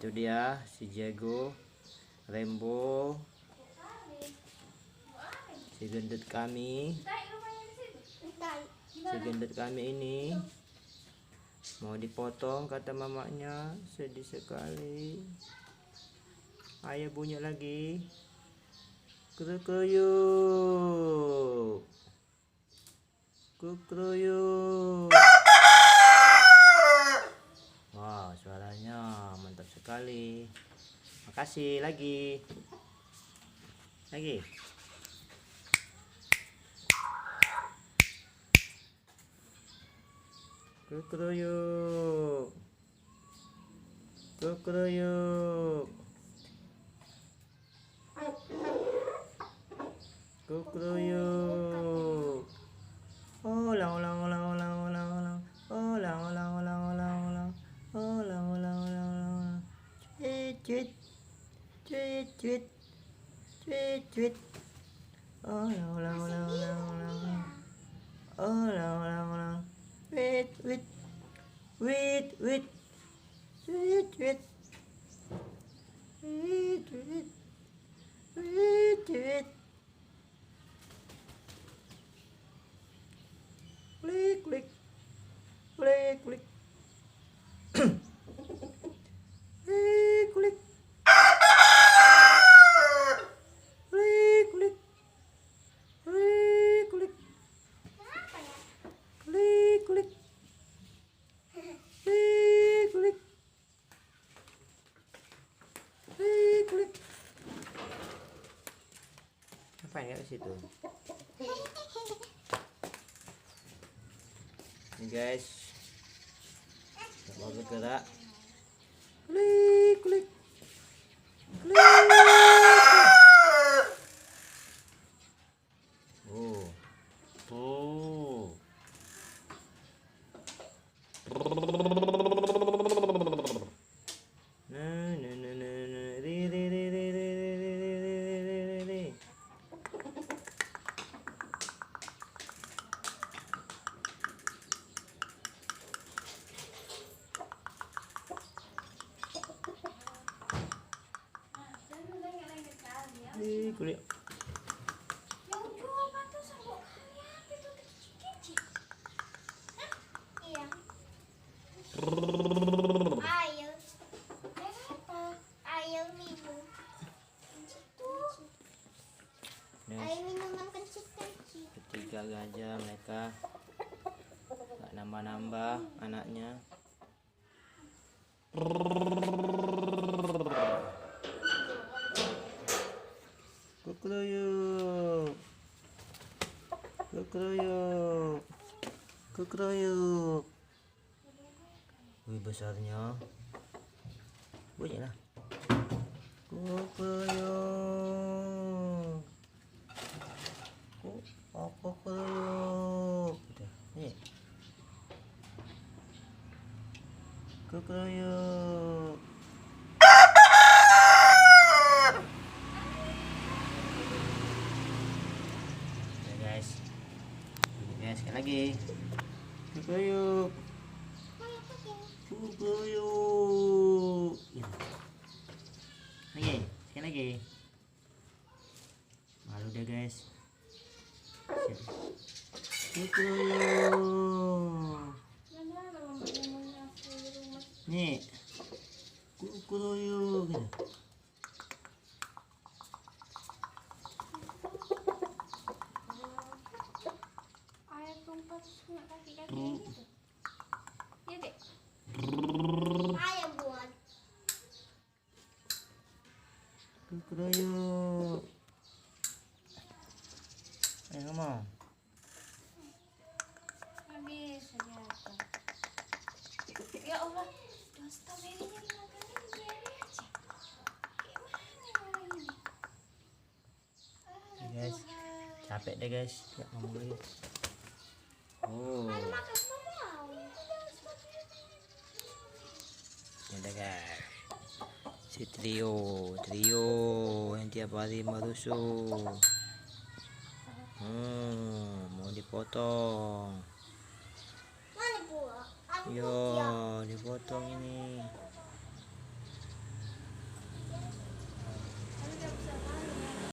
Itu dia si Jago, Rembo, si gendut kami. Si gendut kami ini mau dipotong kata mamanya, sedih sekali. Ayo bunyi lagi. Kukruyuk. Kukruyuk. Wow, suaranya mantap sekali. Makasih lagi. Lagi. Kukruyuk. Kukruyuk. Kukruyuk. Ulang ulang ulang ulang ulang ulang. Ulang ulang ulang ulang ulang. Ulang ulang ulang ulang. Cuit cuit cuit cuit cuit. Ulang ulang ulang ulang ulang. Ulang ulang ulang. Wait wait wait wait. Wait wait. Wait wait. Wait wait. Klik klik. Klik klik. Klik klik. Klik klik. Klik klik. Klik klik. Klik klik. Klik klik. Apa yang di situ? Ini guys, mau bergerak. Klik klik. Klik. Oh. Oh. Kulit. Ayo minum. Ayo minuman kecil-kecil. Ketiga gajah mereka nggak nambah-nambah anaknya. Kukruyuk. Kukruyuk. Kukruyuk. Wih besarnya. Bunyi lah. Kukruyuk. Kukruyuk. Nih. Kukruyuk. Ya guys. Ini guys sekali lagi. Kukruyuk. Kukruyuk. Lagi, sekali lagi. Malu deh guys. Kukruyuk. Nih. Kukruyuk. Ayo tumpah nak kaki-kaki gitu. Ya dek. Ayo buat. Kukruyuk. Ayo ngomong. Habis ternyata. Ya Allah, dos stroberinya dimakanin biarin aja. Gimana orang ini? Guys, capek deh guys, nggak ngomong lagi. Oh, Ayo makan mau. ini deh guys. Si trio yang tiap hari merusuh. Mau dipotong. Mana buah? Yo, dipotong ini.